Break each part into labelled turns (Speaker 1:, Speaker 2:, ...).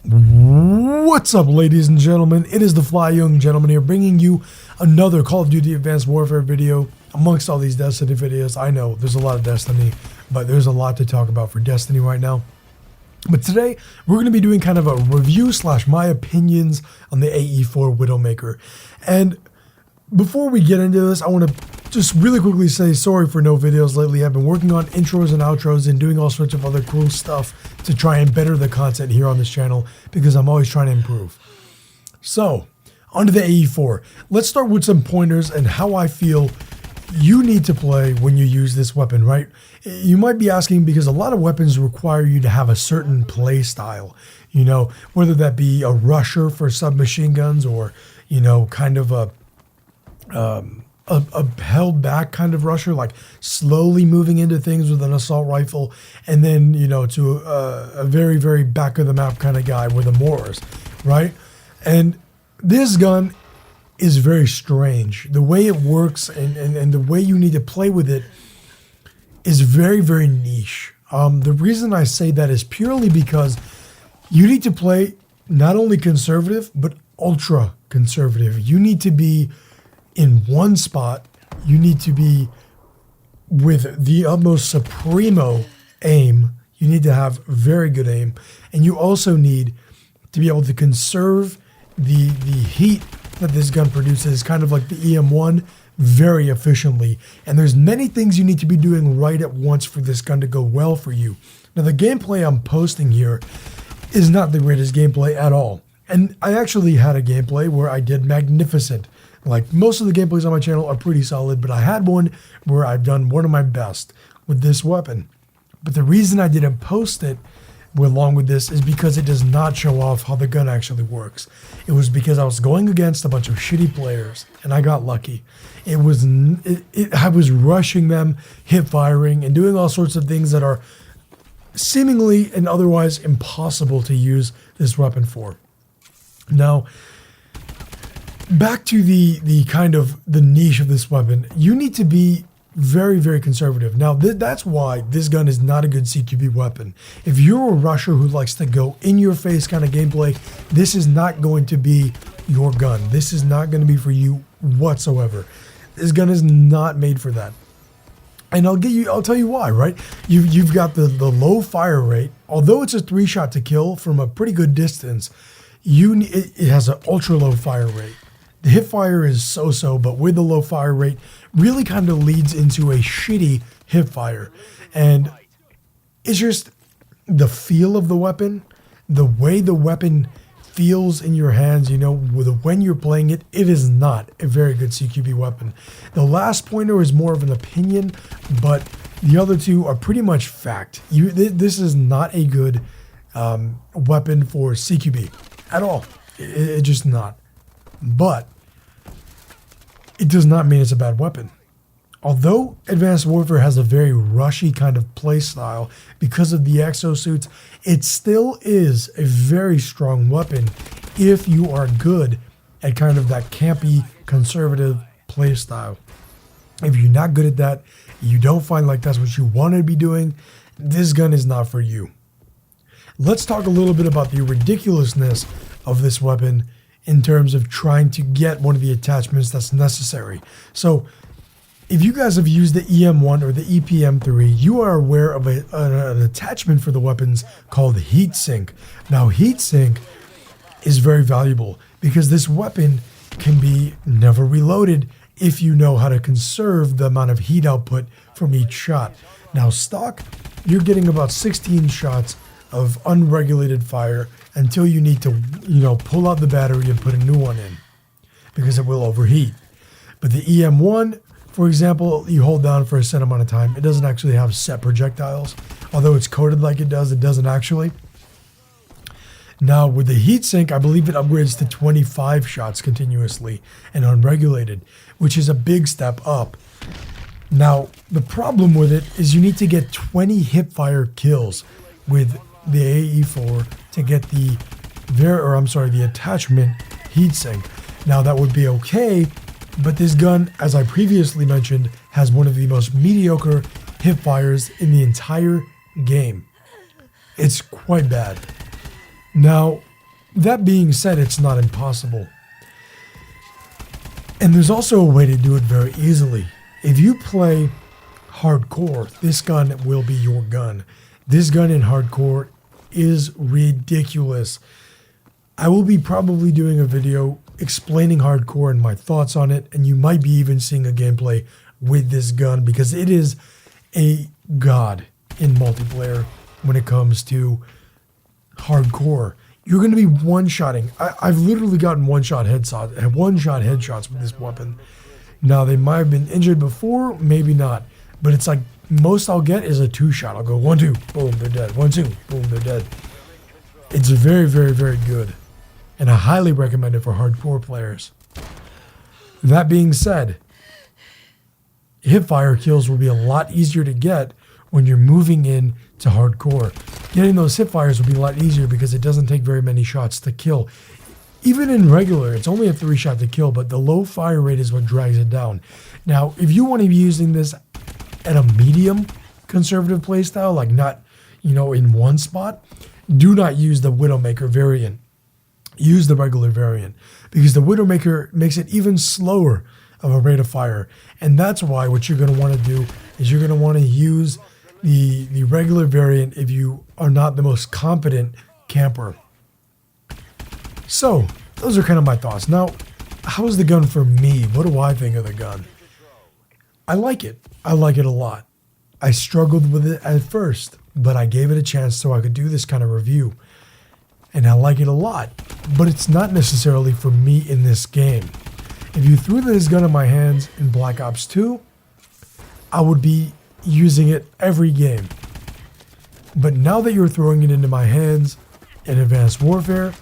Speaker 1: What's up, ladies and gentlemen? It is TheFlyYoungGentleman here, bringing you another Call of Duty Advanced Warfare video amongst all these Destiny videos. I know there's a lot of Destiny, but there's a lot to talk about for Destiny right now. But today, we're going to be doing kind of a review / my opinions on the AE4 Widowmaker. And before we get into this, I want to just really quickly say sorry for no videos lately. I've been working on intros and outros and doing all sorts of other cool stuff to try and better the content here on this channel because I'm always trying to improve. So, onto the AE4. Let's start with some pointers and how I feel you need to play when you use this weapon, right? You might be asking because a lot of weapons require you to have a certain play style, you know, whether that be a rusher for submachine guns or, you know, kind of a held back kind of rusher, like slowly moving into things with an assault rifle, and then, you know, to a very, very back of the map kind of guy with a Morris, right? And this gun is very strange. The way it works and the way you need to play with it is very, very niche. The reason I say that is purely because you need to play not only conservative, but ultra conservative. You need to be in one spot. You need to be with the utmost supremo aim. You need to have very good aim. And you also need to be able to conserve the heat that this gun produces, kind of like the EM1, very efficiently. And there's many things you need to be doing right at once for this gun to go well for you. Now, the gameplay I'm posting here is not the greatest gameplay at all. And I actually had a gameplay where I did magnificent. Like, most of the gameplays on my channel are pretty solid, but I had one where I've done one of my best with this weapon. But the reason I didn't post it along with this is because it does not show off how the gun actually works. It was because I was going against a bunch of shitty players, and I got lucky. I was rushing them, hip firing, and doing all sorts of things that are seemingly and otherwise impossible to use this weapon for. Now, back to the kind of the niche of this weapon, you need to be very, very conservative. Now, that's why this gun is not a good CQB weapon. If you're a rusher who likes to go in your face kind of gameplay, this is not going to be your gun. This is not going to be for you whatsoever. This gun is not made for that. And I'll tell you why, right? You've got the low fire rate. Although it's a 3-shot to kill from a pretty good distance, it has an ultra low fire rate. The hip fire is so-so, but with the low fire rate, really kind of leads into a shitty hip fire. And it's just the feel of the weapon, the way the weapon feels in your hands, you know, when you're playing it, it is not a very good CQB weapon. The last pointer is more of an opinion, but the other two are pretty much fact. This is not a good weapon for CQB at all. It's just not. But it does not mean it's a bad weapon. Although Advanced Warfare has a very rushy kind of play style because of the exosuits, it still is a very strong weapon if you are good at kind of that campy, conservative play style. If you're not good at that, you don't find like that's what you want to be doing, this gun is not for you. Let's talk a little bit about the ridiculousness of this weapon in terms of trying to get one of the attachments that's necessary. So, if you guys have used the EM1 or the EPM3, you are aware of an attachment for the weapons called heatsink. Now, heatsink is very valuable because this weapon can be never reloaded if you know how to conserve the amount of heat output from each shot. Now, stock, you're getting about 16 shots of unregulated fire until you need to, you know, pull out the battery and put a new one in because it will overheat. But the EM1, for example, you hold down for a set amount of time. It doesn't actually have set projectiles. Although it's coded like it doesn't actually. Now, with the heatsink, I believe it upgrades to 25 shots continuously and unregulated, which is a big step up. Now, the problem with it is you need to get 20 hipfire kills with the AE4 to get the attachment heatsink. Now, that would be okay, but this gun, as I previously mentioned, has one of the most mediocre hipfires in the entire game. It's quite bad. Now, that being said, it's not impossible. And there's also a way to do it very easily. If you play hardcore, this gun will be your gun. This gun in hardcore is ridiculous. I will be probably doing a video explaining hardcore and my thoughts on it, and you might be even seeing a gameplay with this gun because it is a god in multiplayer when it comes to hardcore. You're going to be one-shotting. I've literally gotten one-shot headshots with this weapon. Now, they might have been injured before, maybe not. But it's like, most I'll get is a two-shot. I'll go 1-2, boom, they're dead. 1-2, boom, they're dead. It's very, very, very good. And I highly recommend it for hardcore players. That being said, hipfire kills will be a lot easier to get when you're moving in to hardcore. Getting those hipfires will be a lot easier because it doesn't take very many shots to kill. Even in regular, it's only a 3-shot to kill, but the low fire rate is what drags it down. Now, if you want to be using this at a medium conservative playstyle, like not, in one spot, do not use the Widowmaker variant. Use the regular variant because the Widowmaker makes it even slower of a rate of fire. And that's why what you're going to want to do is you're going to want to use the regular variant if you are not the most competent camper. So, those are kind of my thoughts. Now, how is the gun for me? What do I think of the gun? I like it. I like it a lot. I struggled with it at first, but I gave it a chance so I could do this kind of review. And I like it a lot, but it's not necessarily for me in this game. If you threw this gun in my hands in Black Ops 2, I would be using it every game. But now that you're throwing it into my hands in Advanced Warfare,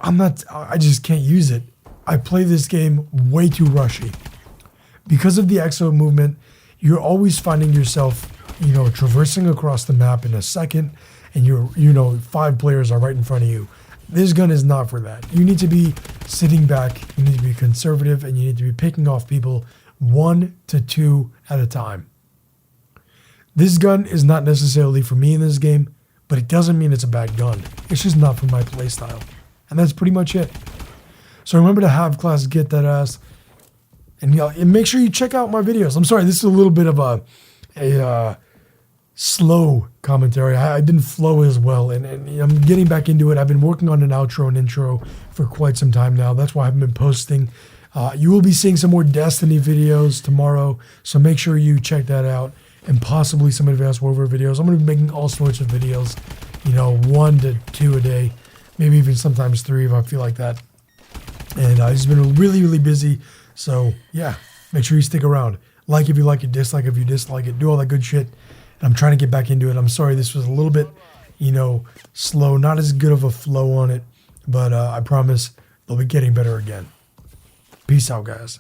Speaker 1: I just can't use it. I play this game way too rushy. Because of the exo movement, you're always finding yourself, traversing across the map in a second, and 5 players are right in front of you. This gun is not for that. You need to be sitting back, you need to be conservative, and you need to be picking off people 1 to 2 at a time. This gun is not necessarily for me in this game, but it doesn't mean it's a bad gun. It's just not for my playstyle. And that's pretty much it. So remember to have class, get that ass. And make sure you check out my videos. I'm sorry, this is a little bit of a slow commentary. I didn't flow as well, and I'm getting back into it. I've been working on an outro and intro for quite some time now. That's why I haven't been posting. You will be seeing some more Destiny videos tomorrow, so make sure you check that out, and possibly some Advanced Warfare videos. I'm going to be making all sorts of videos, 1 to 2 a day, maybe even sometimes 3 if I feel like that. And I've just been really, really busy. So, yeah, make sure you stick around. Like if you like it, dislike if you dislike it, do all that good shit. And I'm trying to get back into it. I'm sorry this was a little bit, slow, not as good of a flow on it. But I promise they'll be getting better again. Peace out, guys.